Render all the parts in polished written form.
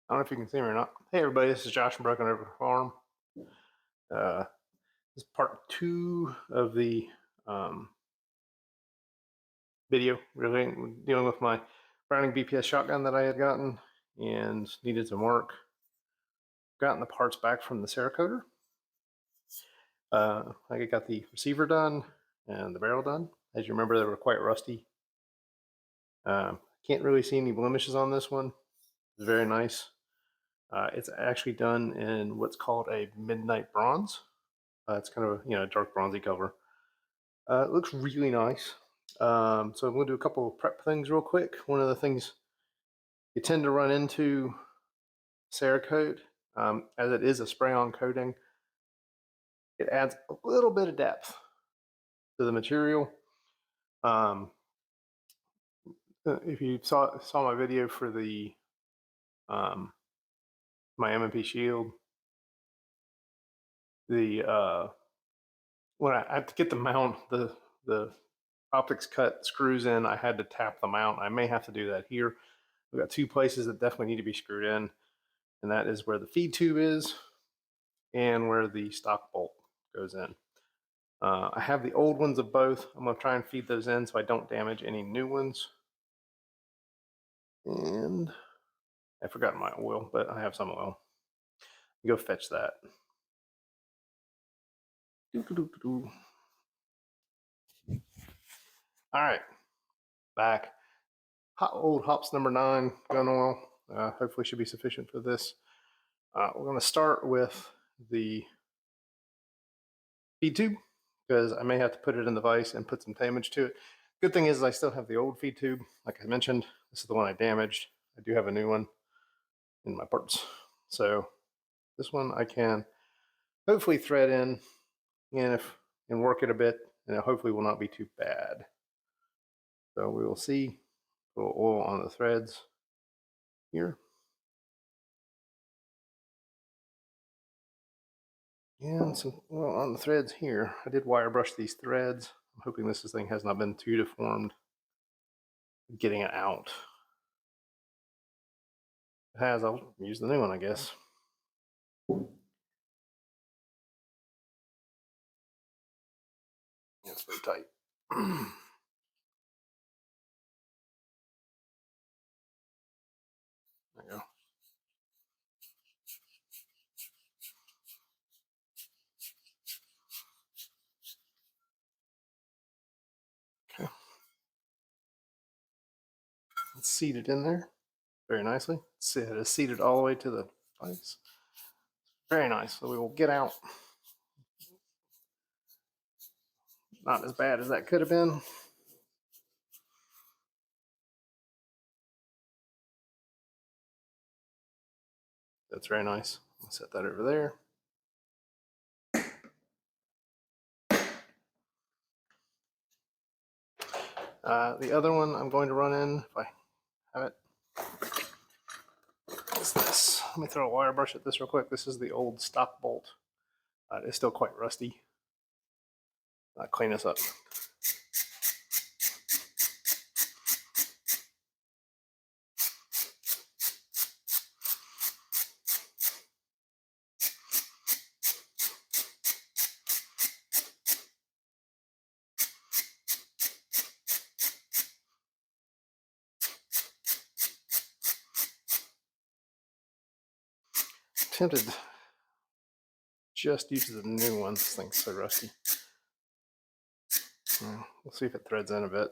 I don't know if you can see me or not. Hey everybody, this is Josh from Broken River Farm. This is part 2 of the video, really dealing with my Browning BPS shotgun that I had gotten and needed some work. Gotten the parts back from the cerakote. I got the receiver done and the barrel done. As you remember, they were quite rusty. Can't really see any blemishes on this one. It's very nice. It's actually done in what's called a midnight bronze. It's kind of a dark bronzy color. It looks really nice. So I'm going to do a couple of prep things real quick. One of the things you tend to run into Cerakote, as it is a spray-on coating, it adds a little bit of depth to the material. If you saw my video for the my M&P shield, the when I had to get the mount, the optics cut screws in, I had to tap the mount. I may have to do that here. We've got two places that definitely need to be screwed in, and that is where the feed tube is and where the stock bolt goes in. I have the old ones of both. I'm going to try and feed those in so I don't damage any new ones. And I forgot my oil, but I have some oil. Go fetch that. All right, back. Hot old hops number 9 gun oil. Hopefully should be sufficient for this. We're going to start with the feed tube because I may have to put it in the vise and put some damage to it. Good thing is I still have the old feed tube. Like I mentioned, this is the one I damaged. I do have a new one in my parts. So this one I can hopefully thread in and work it a bit, and it hopefully will not be too bad. So we will see. A little oil on the threads here. And some oil on the threads here. I did wire brush these threads. I'm hoping this thing has not been too deformed getting it out. If it has, I'll use the new one, I guess. It's very tight. There you go. Okay. It's seated in there very nicely. See, it is seated all the way to the vise. Very nice. So we will get out. Not as bad as that could have been. That's very nice. I'll set that over there. The other one I'm going to run in, if I have it, is this. Let me throw a wire brush at this real quick. This is the old stock bolt. It's still quite rusty. Clean this up. Tempted just use the new one. This thing's so rusty. We'll see if it threads in a bit.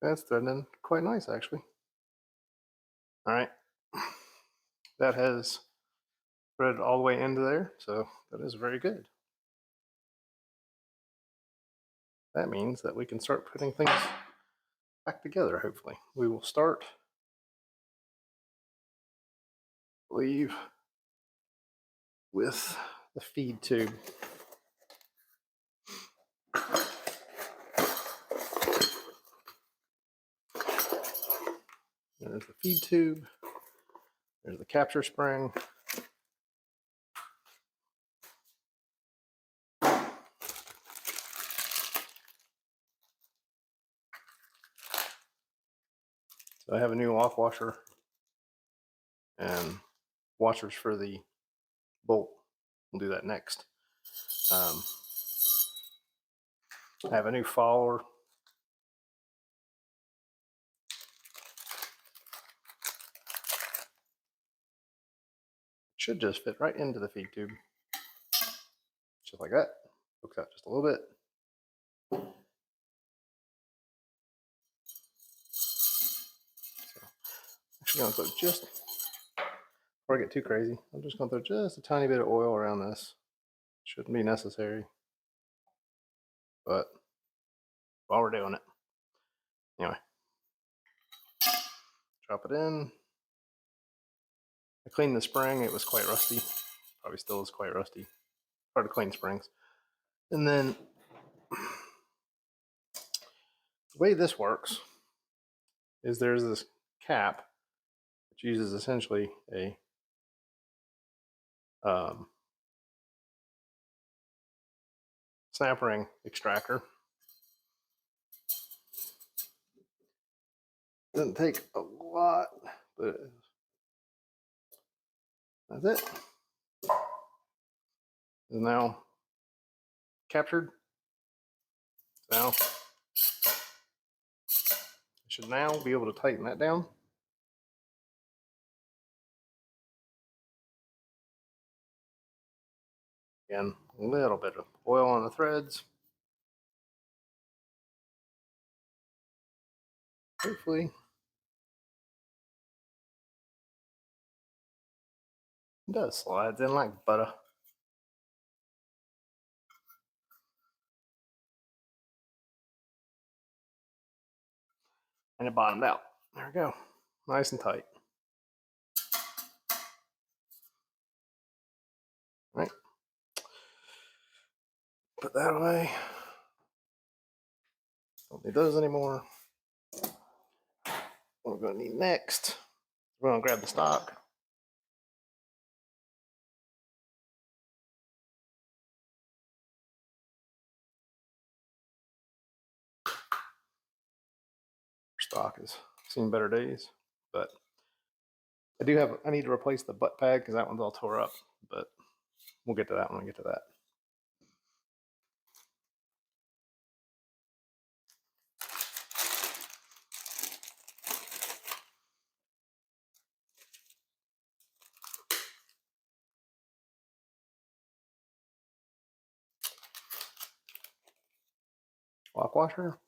That's threading quite nice, actually. All right. That has threaded all the way into there, so that is very good. That means that we can start putting things back together, hopefully. We will start, I believe, with the feed tube. there's the feed tube. There's the capture spring. So I have a new lock washer and washers for the bolt. We'll do that next. I have a new follower. Should just fit right into the feed tube. Just like that. Hooks out just a little bit. So, actually gonna throw just, before I get too crazy, I'm just gonna throw just a tiny bit of oil around this. Shouldn't be necessary, but while we're doing it, anyway, drop it in. I cleaned the spring, it was quite rusty. Probably still is quite rusty. Hard to clean springs. And then the way this works is there's this cap which uses essentially a snap ring extractor. Doesn't take a lot, but that's it. Is now captured. Now I should now be able to tighten that down. Again, a little bit of oil on the threads. Hopefully it does slides in like butter. And it bottomed out. There we go. Nice and tight. All right. Put that away. Don't need those anymore. What we're going to need next, we're going to grab the stock. Stock has seen better days, but I need to replace the butt pad because that one's all tore up, but we'll get to that when we get to that. Lock washer.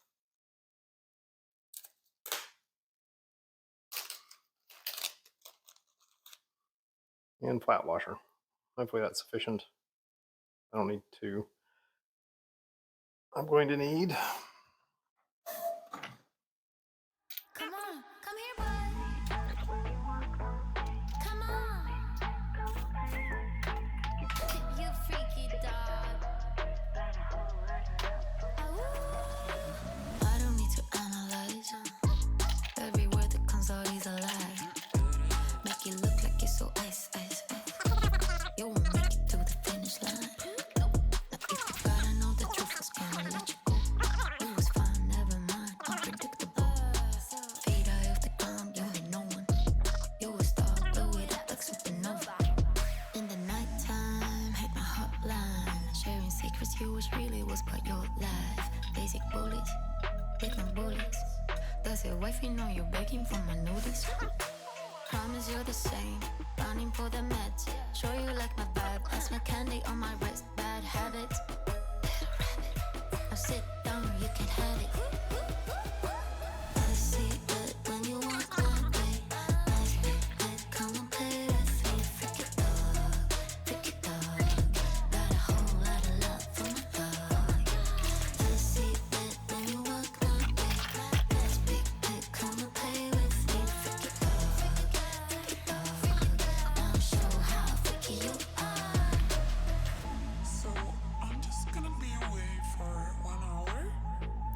And flat washer. Hopefully that's sufficient. I don't need two. I'm going to need you wish really was part your life. Basic bullets, with no bullets. Does your wifey know you're begging for my notice? Promise you're the same, running for the meds. Sure you like my vibe, that's my candy on my wrist. Bad habits, little rabbit. Now sit down, you can have it. I see it when you walk my way. Nice big head, come and play with me. Freak it dog. Got a whole lot of love for my dog. I see it when you walk my way. Nice big head, come and play with me. Freak it dog. Now show how freaky you are. So I'm just gonna be away for 1 hour.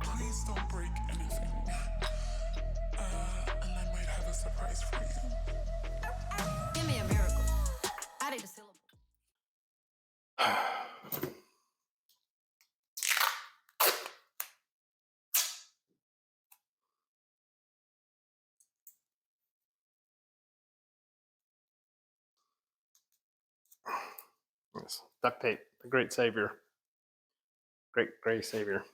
Please don't break anything. And I might have a surprise for you. Give me a miracle. I need a syllable. Yes, duct tape, the great savior, great gray savior.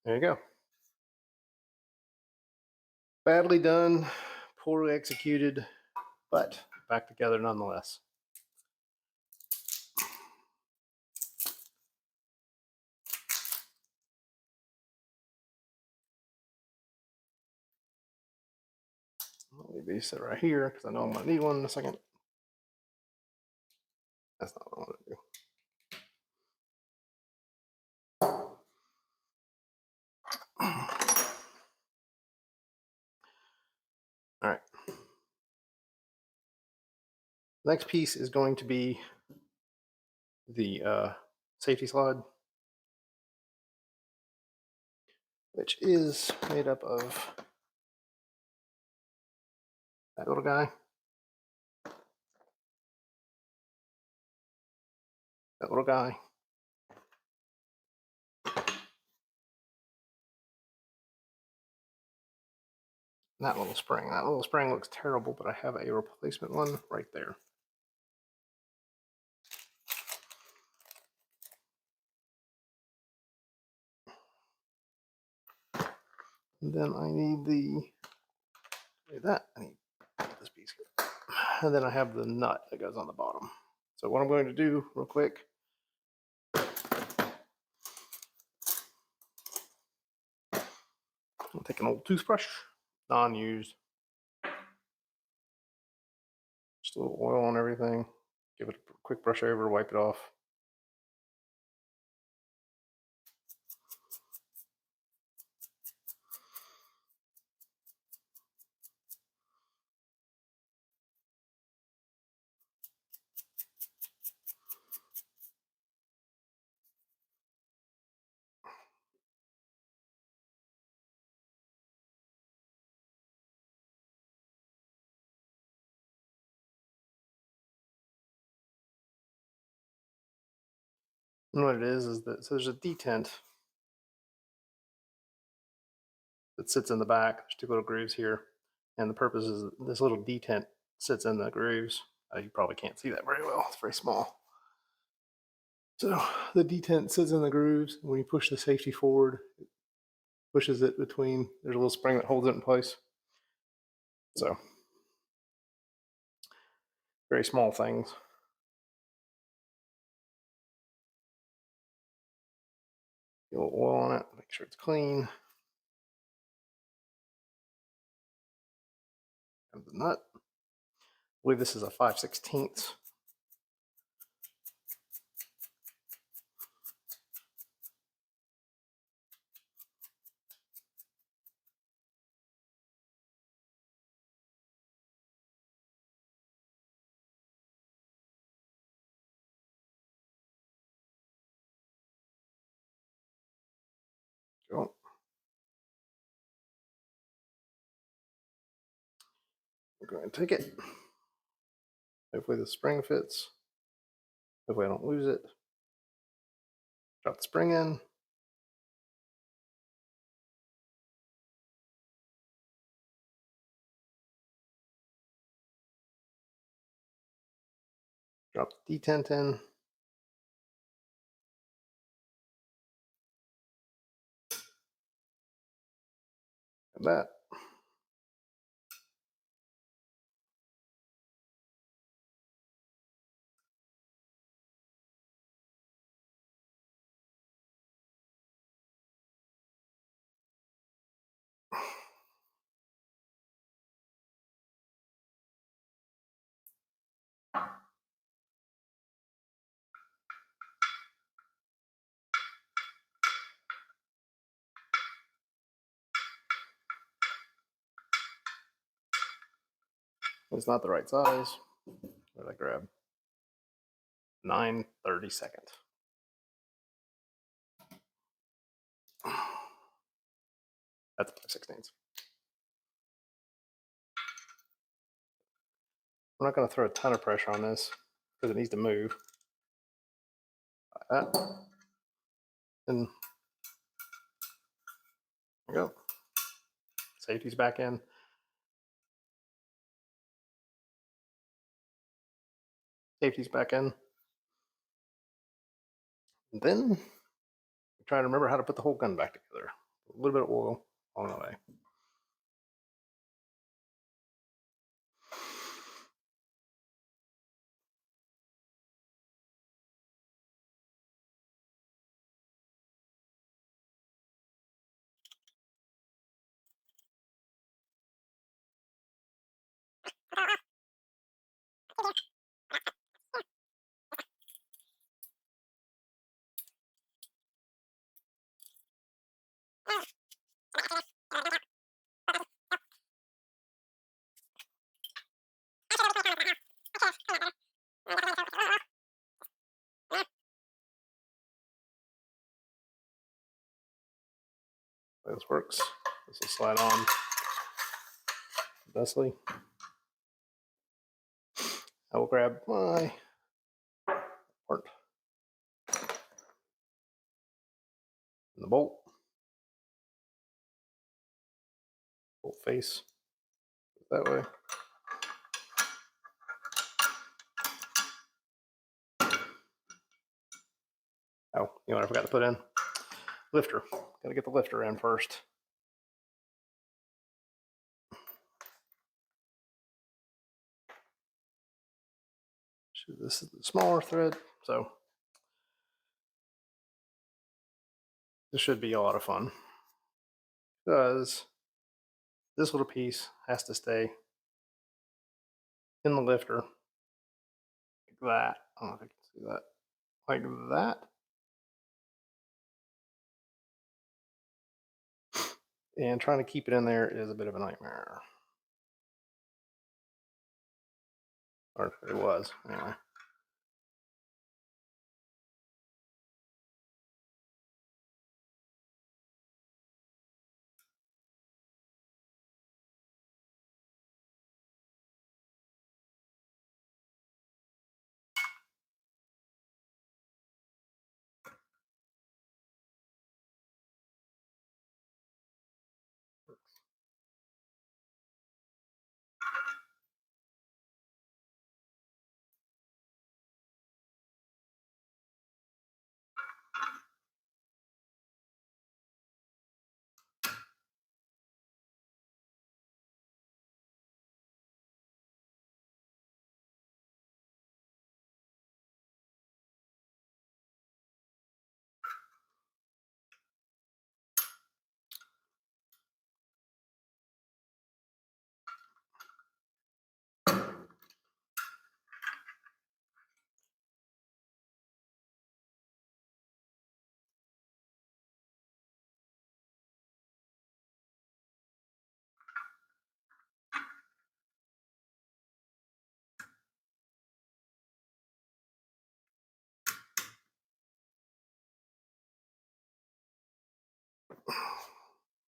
There you go. Badly done, poorly executed, but back together nonetheless. I'll leave these sit right here because I know I'm going to need one in a second. That's not what I want to do. All right. Next piece is going to be the safety slide, which is made up of that little guy, that little guy, and that little spring. That little spring looks terrible, but I have a replacement one right there. And then I need I need this piece here. And then I have the nut that goes on the bottom. So what I'm going to do real quick, I'll take an old toothbrush, non-used, just a little oil on everything, give it a quick brush over, wipe it off. And what it is that so there's a detent that sits in the back. There's two little grooves here, and the purpose is that this little detent sits in the grooves. You probably can't see that very well. It's very small. So the detent sits in the grooves. When you push the safety forward, it pushes it between. There's a little spring that holds it in place. So very small things. Get a little oil on it. Make sure it's clean. Have the nut. I believe this is a 5/16. Go. We're going to take it, Hopefully the spring fits. Hopefully I don't lose it. Drop the spring in. Drop the detent in. And that. It's not the right size. What did I grab? 9/32. That's 5/16. I'm not going to throw a ton of pressure on this because it needs to move. Like that. And there we go. Safety's back in. Safety's back in. And then we try to remember how to put the whole gun back together. A little bit of oil along the way. This works. This will slide on thusly. I will grab my part and the bolt face that way. Oh, you know what I forgot to put in? Lifter. Got to get the lifter in first. This is the smaller thread, so this should be a lot of fun because this little piece has to stay in the lifter like that. I don't know if I can see that. Like that. And trying to keep it in there is a bit of a nightmare. Or it was, anyway.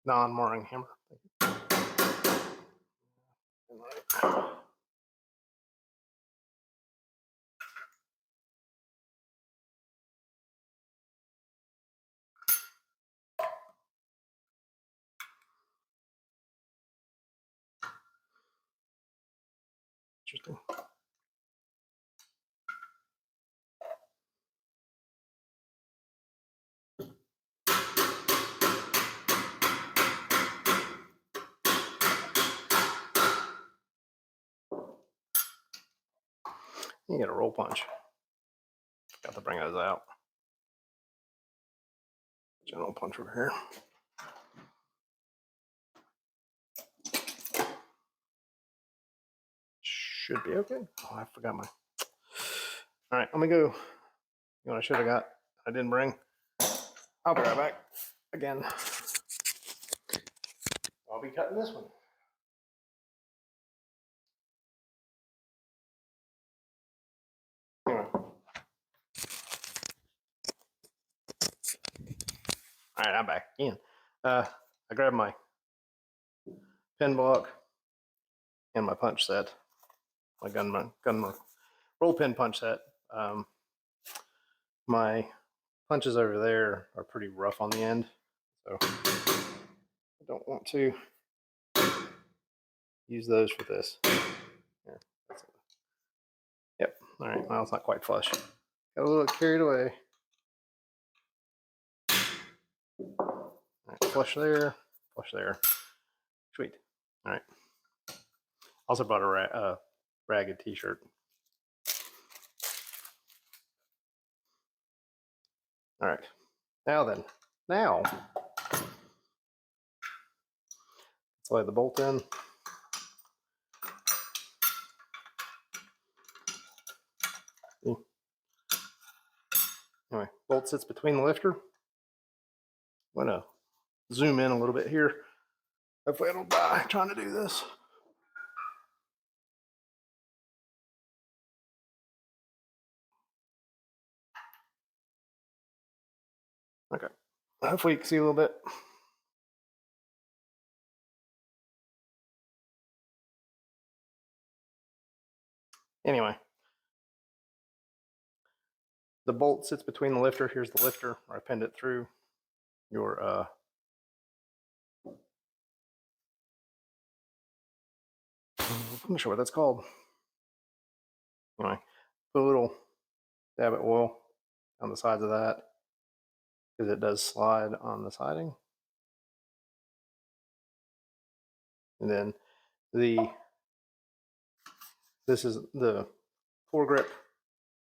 Non-marring hammer. Interesting. You get a roll punch. Got to bring those out. General punch over here. Should be okay. Oh, I forgot my. All right, let me go. You know what I should have got? I didn't bring. I'll be right back. Again, I'll be cutting this one. Anyway. All right, I'm back again. I grabbed my pen block and my punch set, my gun roll pin punch set. My punches over there are pretty rough on the end, so I don't want to use those for this. Here, yep. All right. Well, it's not quite flush. Got a little carried away. All right, flush there, flush there. Sweet. All right. Also bought a ragged T-shirt. All right. Now then, let's lay the bolt in. Anyway, bolt sits between the lifter. I'm gonna zoom in a little bit here. Hopefully I don't die trying to do this. Okay. Hopefully you can see a little bit. Anyway, the bolt sits between the lifter. Here's the lifter where I pinned it through your I'm not sure what that's called. Anyway, put a little dab of oil on the sides of that because it does slide on the siding. And then this is the foregrip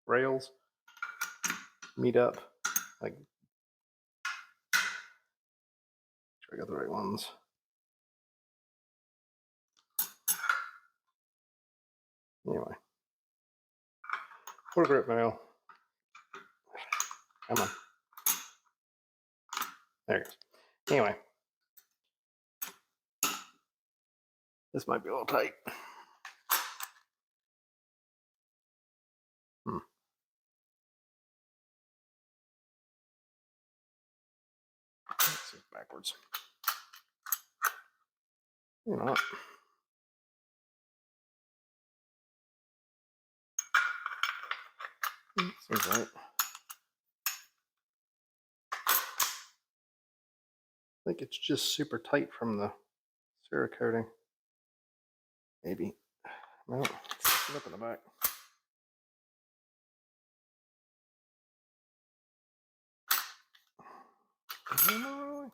rails meet up. Like, sure I got the right ones. Anyway, foregrip rail. Come on. There it goes. Anyway, this might be a little tight. Let's see, backwards. You're not. Seems right. I think it's just super tight from the cerakoting. Maybe. No, it's up in the back. Really?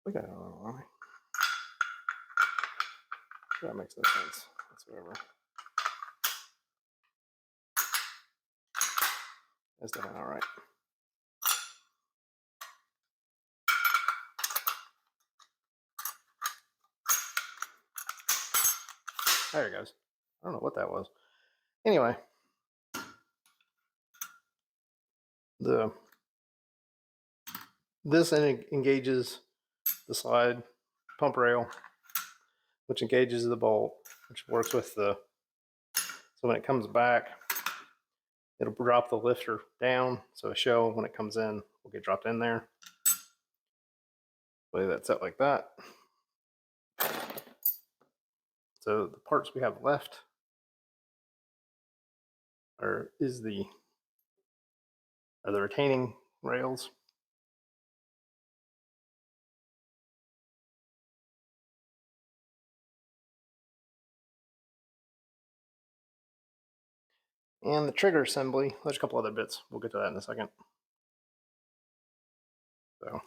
We got it on. That makes no sense. That's whatever. That's definitely all right. There it goes. I don't know what that was. Anyway, this engages the slide pump rail, which engages the bolt, which works with the. So when it comes back, it'll drop the lifter down. So a shell, when it comes in, will get dropped in there. Lay that set like that. So the parts we have left are the retaining rails. And the trigger assembly, there's a couple other bits. We'll get to that in a second. So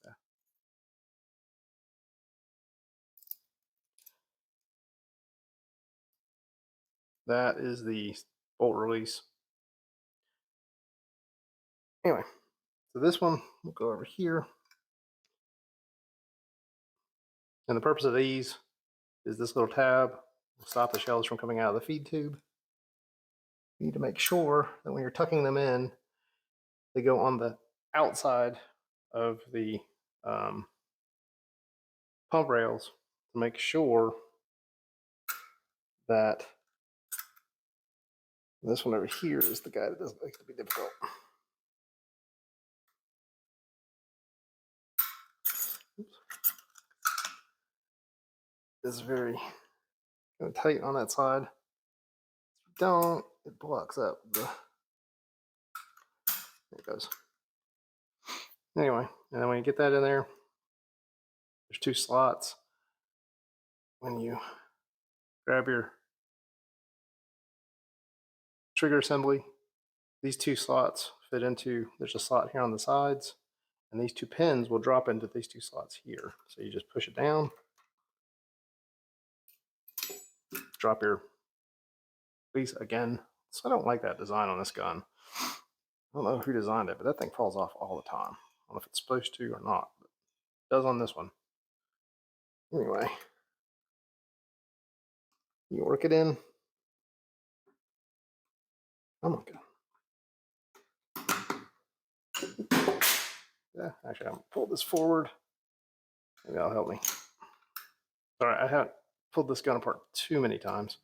yeah. That is the bolt release. Anyway, so this one, we'll go over here. And the purpose of these is this little tab will stop the shells from coming out of the feed tube. You need to make sure that when you're tucking them in, they go on the outside of the pump rails to make sure that this one over here is the guy that doesn't like to be difficult. Oops. This is very kind of tight on that side. If you don't, it blocks up the. There it goes. Anyway, and then when you get that in there, there's two slots. When you grab your trigger assembly, these two slots fit into, there's a slot here on the sides, and these two pins will drop into these two slots here. So you just push it down, drop your piece again. So I don't like that design on this gun. I don't know who designed it, but that thing falls off all the time. I don't know if it's supposed to or not, but it does on this one. Anyway, you work it in. Oh my god. Yeah, actually, I'm gonna pull this forward. Maybe that'll help me. Sorry, I haven't pulled this gun apart too many times.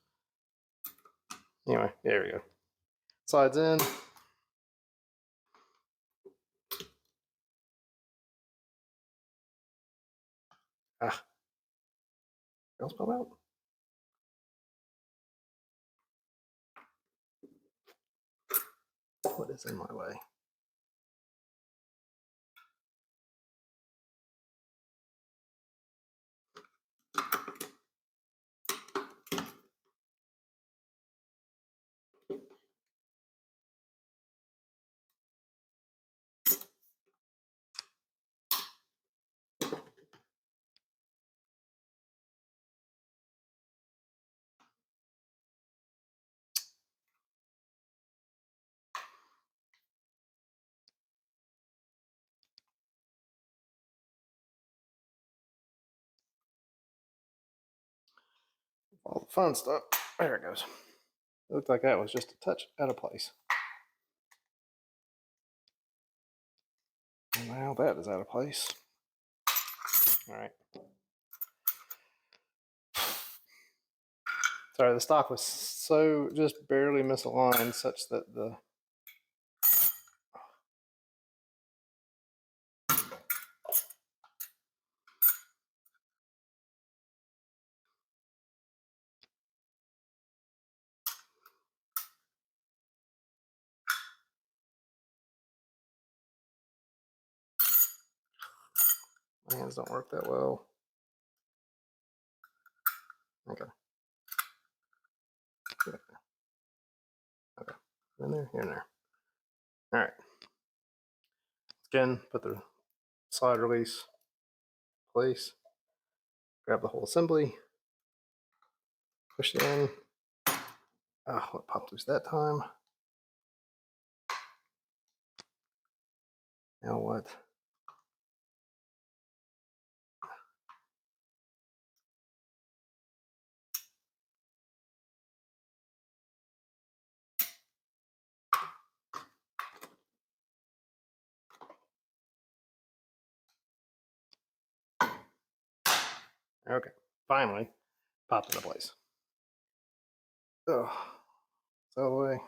Anyway, there we go. Slides in. Ah, else pop out. What is in my way? All the fun stuff. There it goes. It looked like that was just a touch out of place. And now that is out of place. All right. Sorry, the stock was so just barely misaligned such that the my hands don't work that well. Okay. Okay. In there, here and there. All right. Again, put the slide release place. Grab the whole assembly. Push it in. Oh, it popped loose that time. Now what? Okay. Finally, popped into place. Oh, it's out of the way.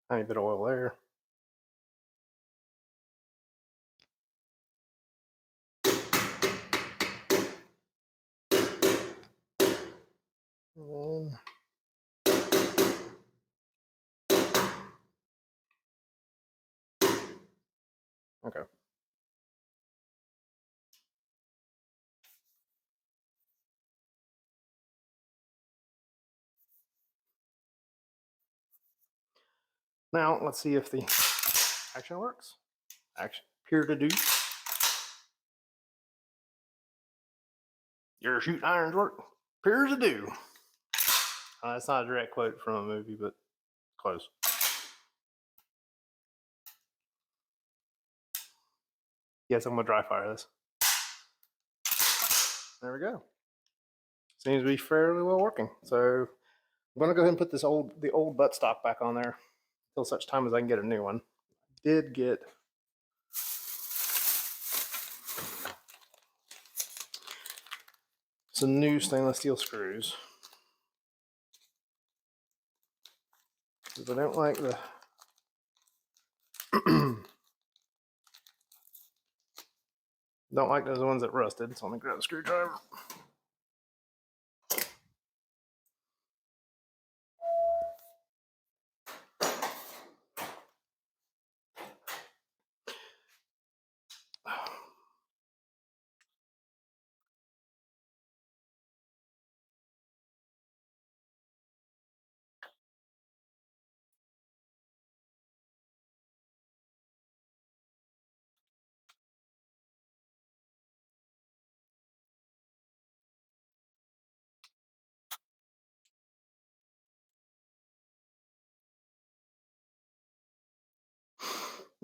Tiny bit of oil there. And then Okay. Now let's see if the action works. Action appear to do. Your shooting irons work. Appears to do. That's not a direct quote from a movie, but close. Yes, I'm gonna dry fire this. There we go. Seems to be fairly well working. So I'm gonna go ahead and put the old buttstock back on there until such time as I can get a new one. Did get some new stainless steel screws. Because I don't like the don't like those ones that rusted, so let me grab a screwdriver.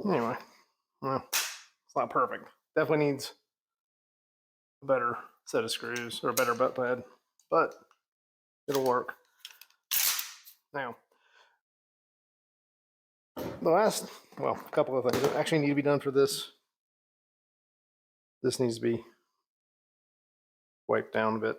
Anyway, well, it's not perfect. Definitely needs a better set of screws or a better butt pad, but it'll work. Now, the last, well, a couple of things that actually need to be done for this. This needs to be wiped down a bit.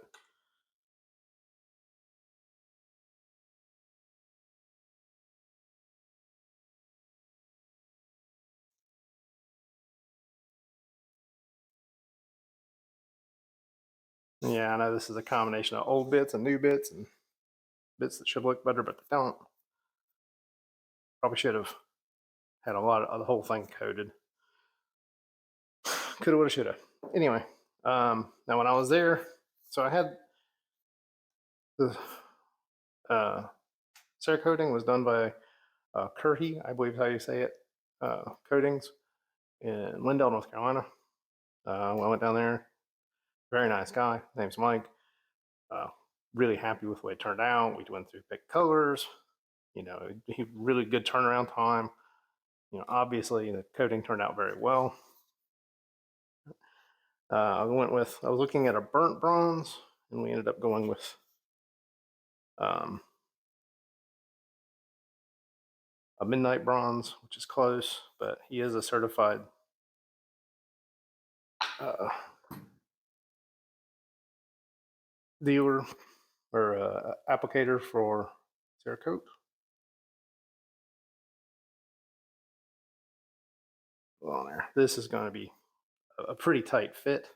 Yeah, I know this is a combination of old bits and new bits and bits that should look better, but they don't. Probably should have had a lot of the whole thing coated. Coulda, woulda, shoulda. Anyway, now when I was there, so I had the cerakoting was done by Curhy, I believe is how you say it, coatings in Lindale, North Carolina. I went down there. Very nice guy. His name's Mike. Uh, really happy with the way it turned out. We went through pick colors. You know, really good turnaround time. You know, obviously the coating turned out very well. I was looking at a burnt bronze, and we ended up going with um, a midnight bronze, which is close, but he is a certified uh, dealer or applicator for Cerakote. On there, this is going to be a pretty tight fit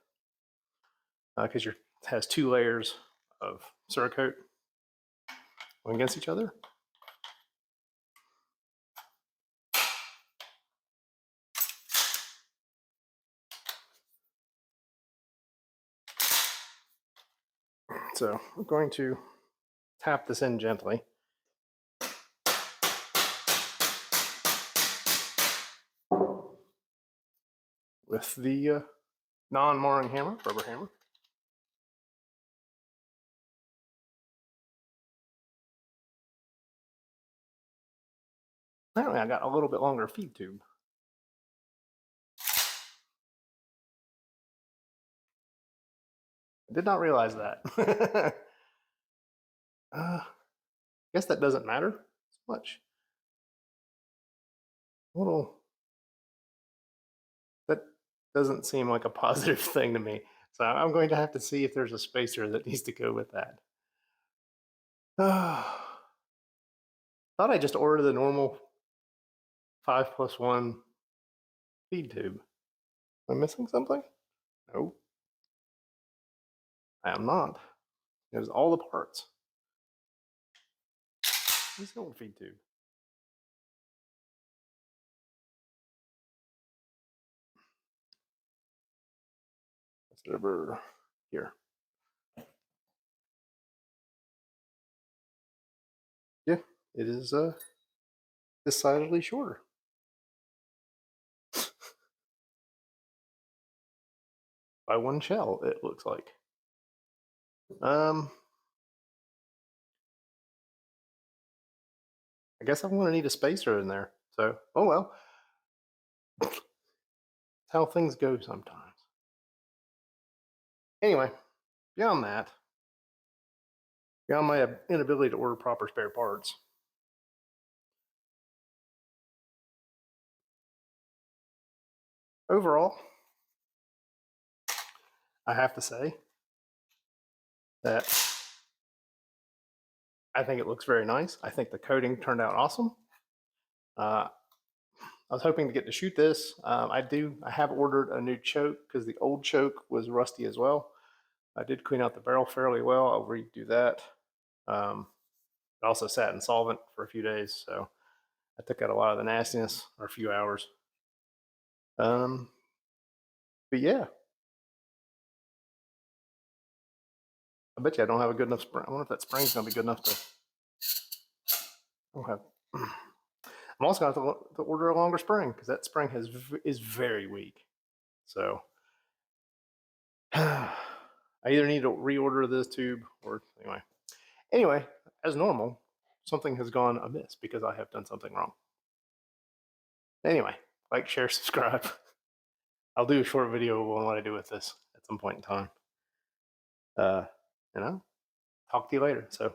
because it has two layers of Cerakote going against each other. So I'm going to tap this in gently. With the non-marring hammer, rubber hammer. Apparently I got a little bit longer feed tube. I did not realize that. Guess that doesn't matter as much. Little, that doesn't seem like a positive thing to me. So I'm going to have to see if there's a spacer that needs to go with that. Thought I just ordered the normal 5+1 feed tube. Am I missing something? No, I am not. It was all the parts. Where's the old feed tube? over here. Yeah, it is decidedly shorter. By one shell, it looks like. I guess I'm going to need a spacer in there. So, oh well. That's how things go sometimes. Anyway, beyond that, beyond my inability to order proper spare parts, overall, I have to say that I think it looks very nice. I think the coating turned out awesome. I was hoping to get to shoot this. I have ordered a new choke because the old choke was rusty as well. I did clean out the barrel fairly well. I'll redo that. It also sat in solvent for a few days, so I took out a lot of the nastiness, or a few hours. But yeah, I bet you I don't have a good enough spring. I wonder if that spring's gonna be good enough to. I don't have. I'm also gonna have to order a longer spring because that spring is very weak. So I either need to reorder this tube or anyway. Anyway, as normal, something has gone amiss because I have done something wrong. Anyway, like, share, subscribe. I'll do a short video on what I do with this at some point in time. You know, talk to you later. So